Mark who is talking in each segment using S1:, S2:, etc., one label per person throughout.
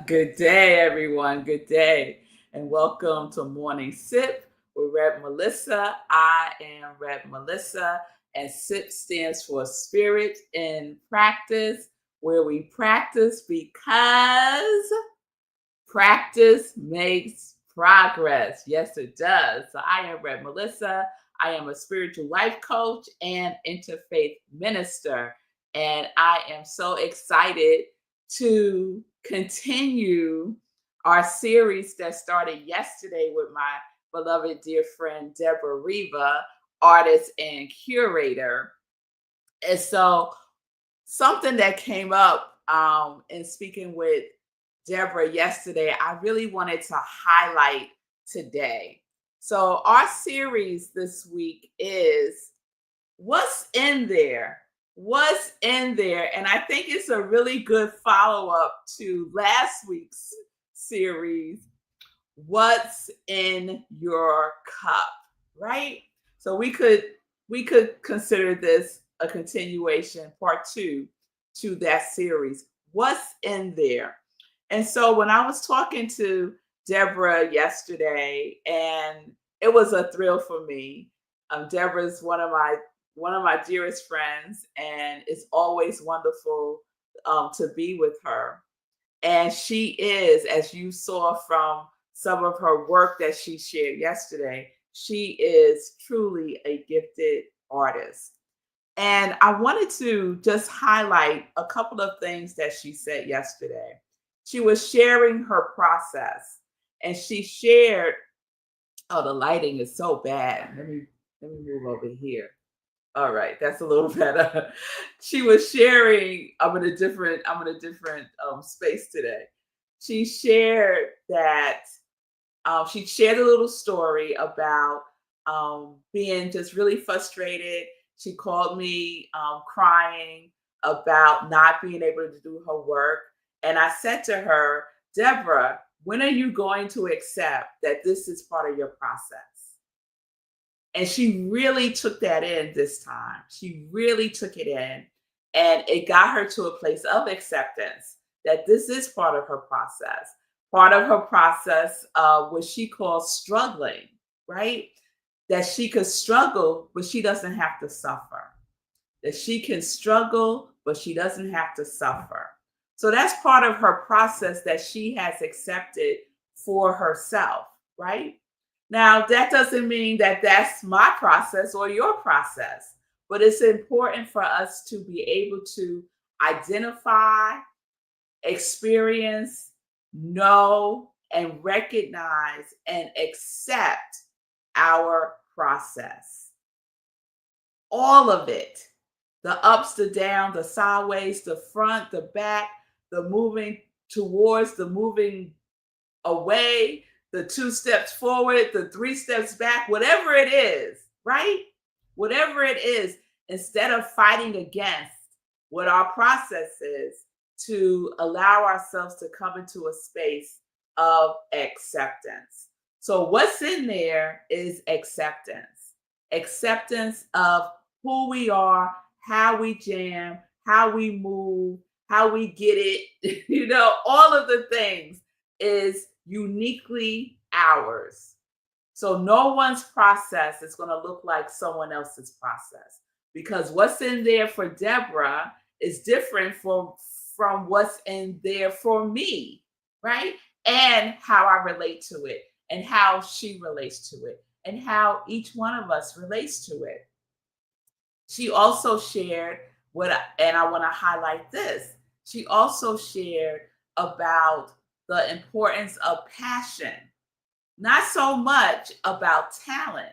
S1: Good day, everyone. Good day. And welcome to Morning Sip with Rev Melissa. I am Rev Melissa, and SIP stands for Spirit in Practice, where we practice because practice makes progress. Yes, it does. So I am Rev Melissa. I am a spiritual life coach and interfaith minister. And I am so excited to continue our series that started yesterday with my beloved dear friend Deborah Riva, artist and curator. And so something that came up in speaking with Deborah yesterday, I really wanted to highlight today. So, our series this week is What's in There? What's in there? And I think it's a really good follow up to last week's series, What's in Your Cup, right? So we could consider this a continuation, part two to that series. What's in there? And so when I was talking to Deborah yesterday, and it was a thrill for me. Deborah's one of my dearest friends, and it's always wonderful to be with her. And she is, as you saw from some of her work that she shared yesterday, she is truly a gifted artist. And I wanted to just highlight a couple of things that she said yesterday. She was sharing her process, and she shared, oh, the lighting is so bad. Let me move over here. All right, that's a little better. She was sharing. I'm in a different space today. She shared that she shared a little story about being just really frustrated. She called me crying about not being able to do her work, and I said to her, Deborah, when are you going to accept that this is part of your process? And she really took that in this time. She really took it in. And it got her to a place of acceptance that this is part of her process. Part of her process, what she calls struggling, right? That she could struggle, but she doesn't have to suffer. That she can struggle, but she doesn't have to suffer. So that's part of her process that she has accepted for herself, right? Now, that doesn't mean that that's my process or your process, but it's important for us to be able to identify, experience, know, and recognize and accept our process. All of it, the ups, the downs, the sideways, the front, the back, the moving towards, the moving away, the 2 steps forward, the 3 steps back, whatever it is, right? Whatever it is, instead of fighting against what our process is, to allow ourselves to come into a space of acceptance. So, what's in there is acceptance, acceptance of who we are, how we jam, how we move, how we get it, all of the things is uniquely ours. So no one's process is going to look like someone else's process, because what's in there for Deborah is different from what's in there for me, right? And how I relate to it, and how she relates to it, and how each one of us relates to it. She also shared and I want to highlight this. She also shared about the importance of passion, not so much about talent,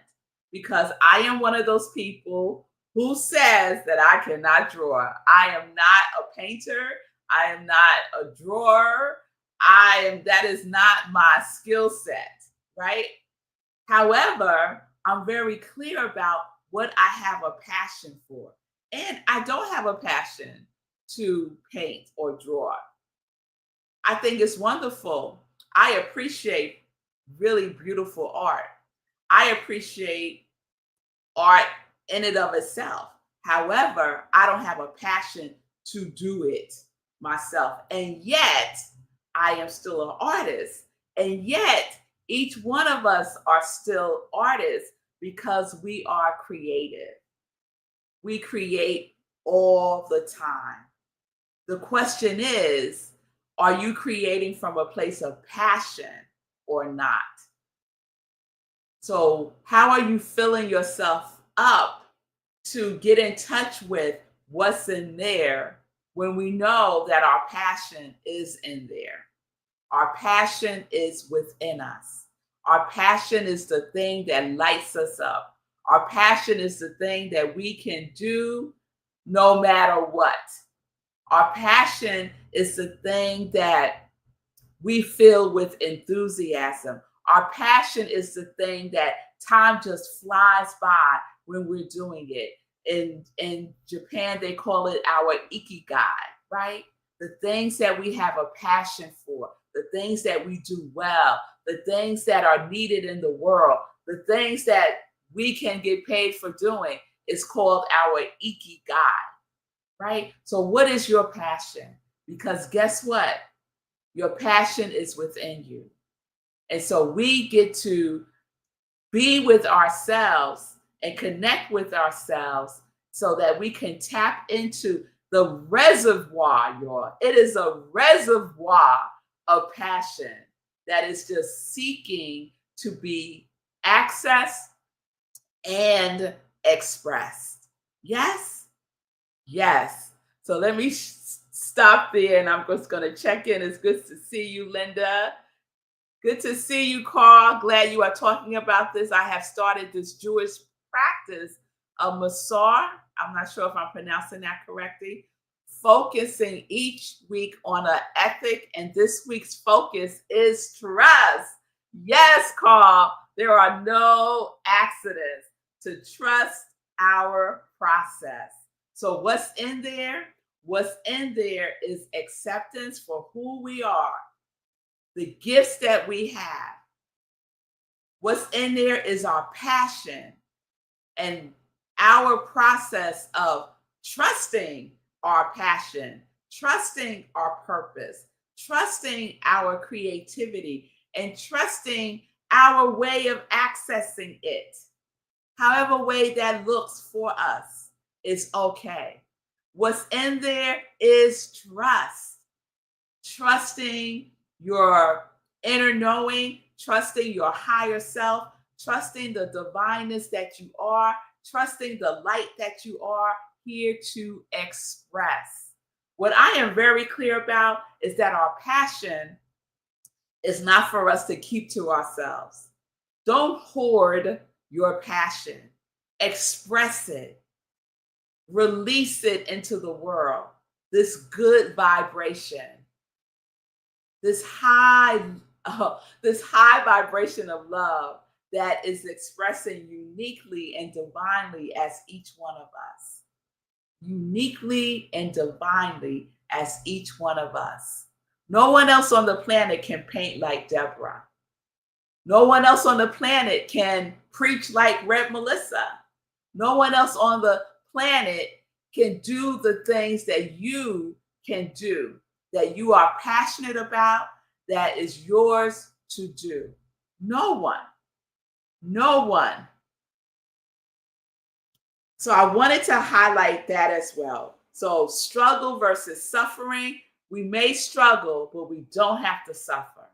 S1: because I am one of those people who says that I cannot draw. I am not a painter. I am not a drawer. That is not my skill set, right? However, I'm very clear about what I have a passion for. And I don't have a passion to paint or draw. I think it's wonderful. I appreciate really beautiful art. I appreciate art in and of itself. However, I don't have a passion to do it, myself. And yet, I am still an artist. And yet, each one of us are still artists because we are creative. We create all the time. The question is, are you creating from a place of passion or not? So, how are you filling yourself up to get in touch with what's in there when we know that our passion is in there? Our passion is within us. Our passion is the thing that lights us up. Our passion is the thing that we can do no matter what. Our passion is the thing that we feel with enthusiasm. Our passion is the thing that time just flies by when we're doing it. In Japan, they call it our ikigai, right? The things that we have a passion for, the things that we do well, the things that are needed in the world, the things that we can get paid for doing is called our ikigai, right? So what is your passion? Because guess what? Your passion is within you. And so we get to be with ourselves and connect with ourselves so that we can tap into the reservoir, y'all. It is a reservoir of passion that is just seeking to be accessed and expressed. Yes? Yes. So let me stop there and I'm just going to check in. It's good to see you, Linda. Good to see you, Carl. Glad you are talking about this. I have started this Jewish practice of Masar. I'm not sure if I'm pronouncing that correctly. Focusing each week on an ethic, and this week's focus is trust. Yes, Carl, there are no accidents. To trust our process. So what's in there? What's in there is acceptance for who we are, the gifts that we have. What's in there is our passion and our process of trusting our passion, trusting our purpose, trusting our creativity, and trusting our way of accessing it. However way that looks for us is okay. What's in there is trust. Trusting your inner knowing, trusting your higher self, trusting the divineness that you are, trusting the light that you are here to express. What I am very clear about is that our passion is not for us to keep to ourselves. Don't hoard your passion. Express it. Release it into the world. This good vibration. This high vibration of love that is expressing uniquely and divinely as each one of us. Uniquely and divinely as each one of us. No one else on the planet can paint like Deborah. No one else on the planet can preach like Rev Melissa. No one else on the planet can do the things that you can do, that you are passionate about, that is yours to do. No one. No one. So I wanted to highlight that as well. So struggle versus suffering. We may struggle, but we don't have to suffer,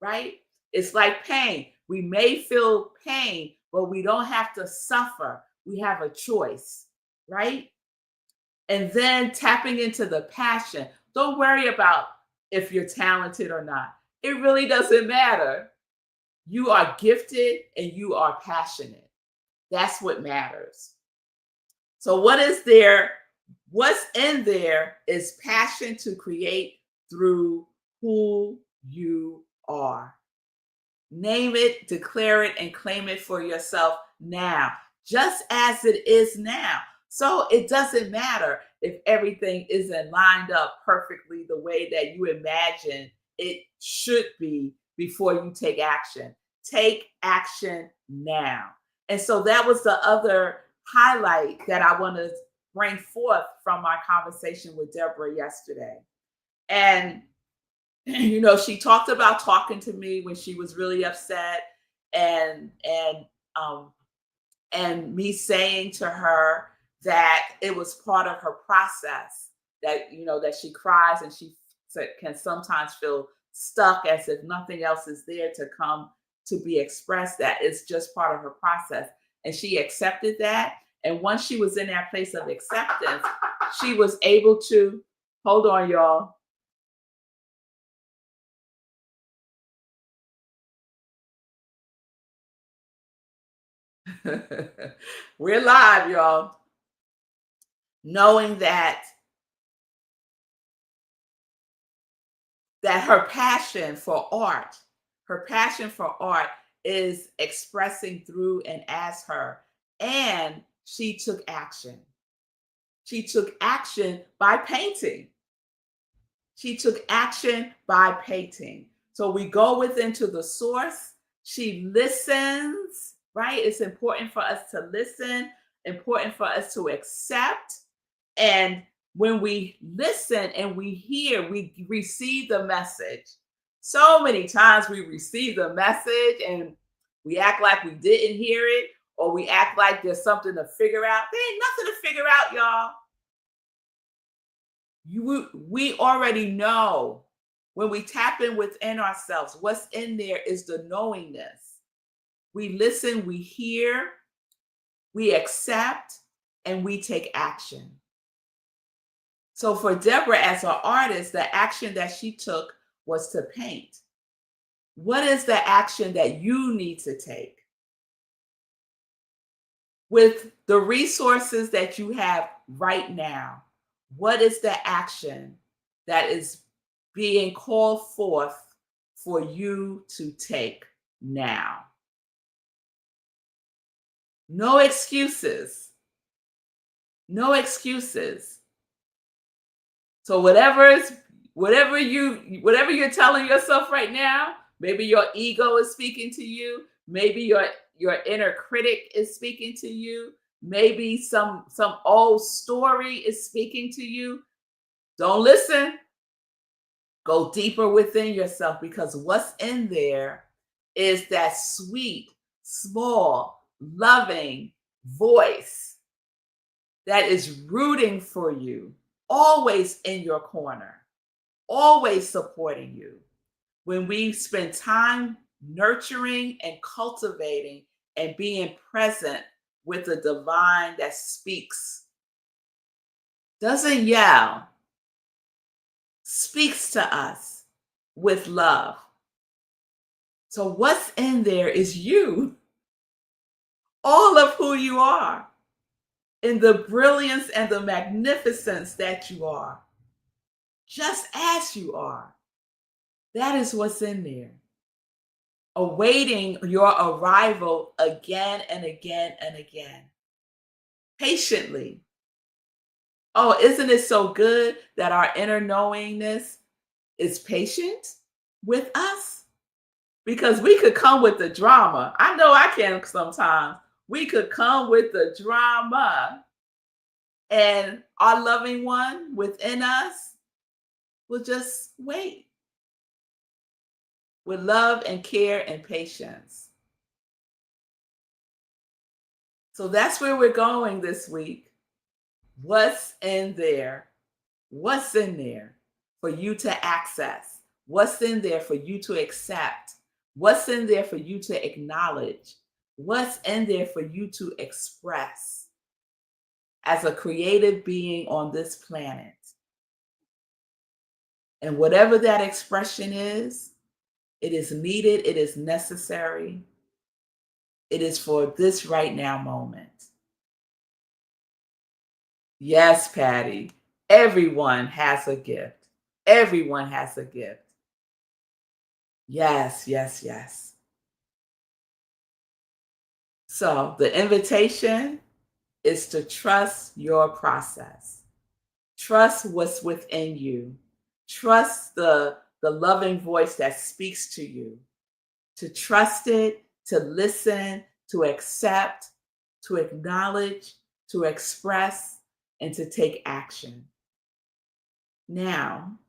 S1: right? It's like pain. We may feel pain, but we don't have to suffer. We have a choice, right? And then tapping into the passion. Don't worry about if you're talented or not. It really doesn't matter. You are gifted and you are passionate. That's what matters. So what is there? What's in there is passion to create through who you are. Name it, declare it, and claim it for yourself now, just as it is now. So it doesn't matter if everything isn't lined up perfectly the way that you imagine it should be before you take action. Take action now. And so that was the other highlight that I want to bring forth from my conversation with Deborah yesterday. And she talked about talking to me when she was really upset, and um and me saying to her that it was part of her process, that that she cries and she can sometimes feel stuck as if nothing else is there to come to be expressed, that it's just part of her process. And she accepted that, and once she was in that place of acceptance, she was able to hold on, y'all. We're live, y'all. Knowing that her passion for art is expressing through and as her. And she took action. She took action by painting. She took action by painting. So we go within to the source. She listens, right? It's important for us to listen, important for us to accept. And when we listen and we hear, we receive the message. So many times we receive the message and we act like we didn't hear it, or we act like there's something to figure out. There ain't nothing to figure out, y'all. We already know. When we tap in within ourselves, what's in there is the knowingness. We listen, we hear, we accept, and we take action. So for Deborah, as an artist, the action that she took was to paint. What is the action that you need to take? With the resources that you have right now, what is the action that is being called forth for you to take now? No excuses. No excuses. So whatever you're telling yourself right now, maybe your ego is speaking to you, maybe your inner critic is speaking to you, maybe some old story is speaking to you. Don't listen. Go deeper within yourself, because what's in there is that sweet, small, loving voice that is rooting for you, always in your corner, always supporting you. When we spend time nurturing and cultivating and being present with the divine that speaks, doesn't yell, speaks to us with love. So, what's in there is you, all of who you are, in the brilliance and the magnificence that you are, just as you are. That is what's in there, awaiting your arrival again and again and again, patiently. Oh, isn't it so good that our inner knowingness is patient with us? Because we could come with the drama. I know I can sometimes. We could come with the drama, and our loving one within us will just wait with love and care and patience. So that's where we're going this week. What's in there? What's in there for you to access? What's in there for you to accept? What's in there for you to acknowledge? What's in there for you to express as a creative being on this planet? And whatever that expression is, it is needed, it is necessary, it is for this right now moment. Yes, Patty, everyone has a gift. Everyone has a gift. Yes, yes, yes. So the invitation is to trust your process. Trust what's within you. Trust the loving voice that speaks to you. To trust it, to listen, to accept, to acknowledge, to express, and to take action. Now,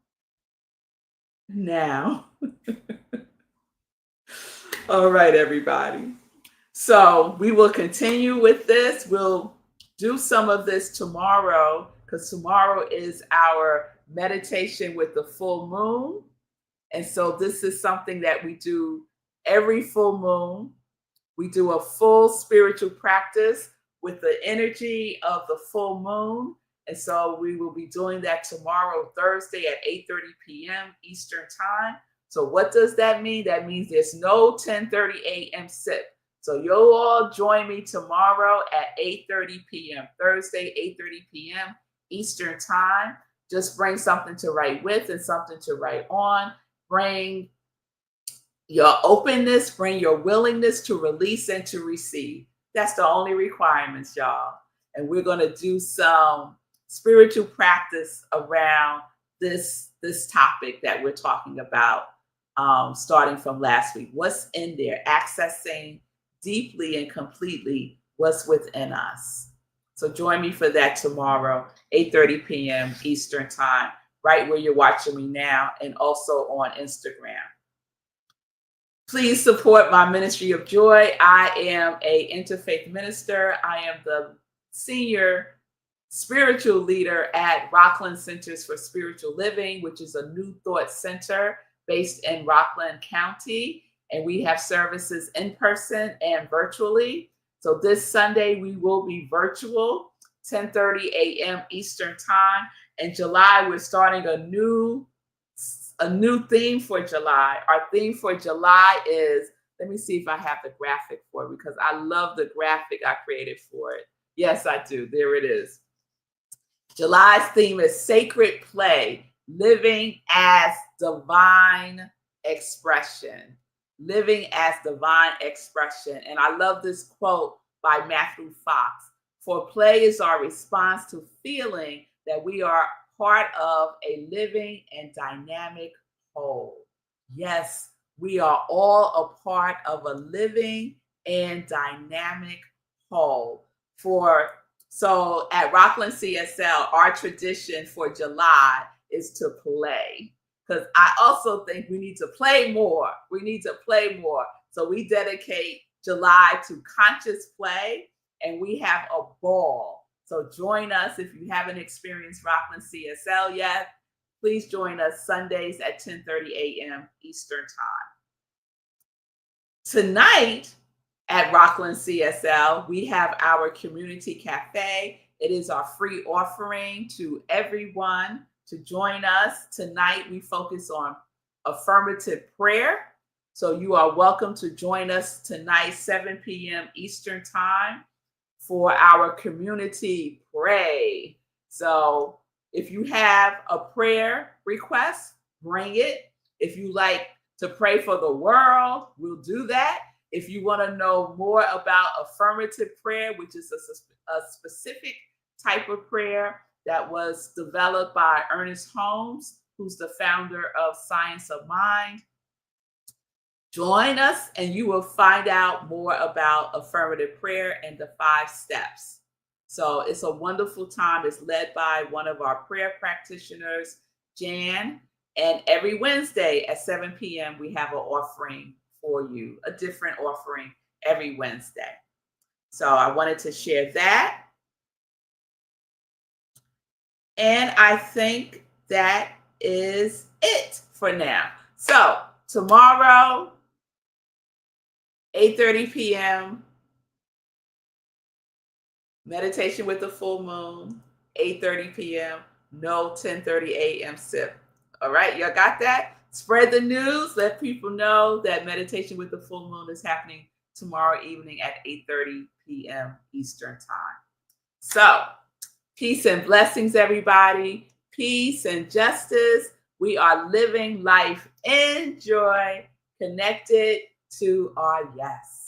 S1: now. All right, everybody. So we will continue with this. We'll do some of this tomorrow because tomorrow is our meditation with the full moon. And so this is something that we do every full moon. We do a full spiritual practice with the energy of the full moon. And so we will be doing that tomorrow, Thursday at 8:30 p.m. Eastern Time. So what does that mean? That means there's no 10:30 a.m. sip. So you'll all join me tomorrow at 8:30 p.m. Thursday, 8:30 p.m. Eastern Time. Just bring something to write with and something to write on. Bring your openness, bring your willingness to release and to receive. That's the only requirements, y'all. And we're going to do some spiritual practice around this topic that we're talking about, starting from last week. What's in there? Accessing deeply and completely what's within us. So join me for that tomorrow, 8:30 p.m. Eastern Time, right where you're watching me now, and also on Instagram. Please support my ministry of joy. I am a interfaith minister. I am the senior spiritual leader at Rockland Centers for Spiritual Living, which is a New Thought center based in Rockland County. And we have services in person and virtually. So this Sunday, we will be virtual, 10:30 a.m. Eastern Time. In July, we're starting a new theme for July. Our theme for July is, let me see if I have the graphic for it, because I love the graphic I created for it. Yes, I do. There it is. July's theme is sacred play, living as divine expression. Living as divine expression. And I love this quote by Matthew Fox. For play is our response to feeling that we are part of a living and dynamic whole. Yes, we are all a part of a living and dynamic whole. So at Rockland CSL, our tradition for July is to play. Because I also think we need to play more. We need to play more. So we dedicate July to conscious play, and we have a ball. So join us if you haven't experienced Rockland CSL yet. Please join us Sundays at 10:30 a.m. Eastern Time. Tonight at Rockland CSL, we have our community cafe. It is our free offering to everyone to join us. Tonight, we focus on affirmative prayer. So you are welcome to join us tonight, 7 p.m. Eastern Time, for our community pray. So if you have a prayer request, bring it. If you like to pray for the world, we'll do that. If you want to know more about affirmative prayer, which is a specific type of prayer that was developed by Ernest Holmes, who's the founder of Science of Mind, join us and you will find out more about affirmative prayer and the 5 steps. So it's a wonderful time. It's led by one of our prayer practitioners, Jan. And every Wednesday at 7 p.m., we have an offering for you, a different offering every Wednesday. So I wanted to share that. And I think that is it for now. So tomorrow, 8:30 p.m., meditation with the full moon, 8:30 p.m., no 10:30 a.m. sip. All right, y'all got that? Spread the news. Let people know that meditation with the full moon is happening tomorrow evening at 8:30 p.m. Eastern Time. So, peace and blessings, everybody. Peace and justice. We are living life in joy, connected to our yes.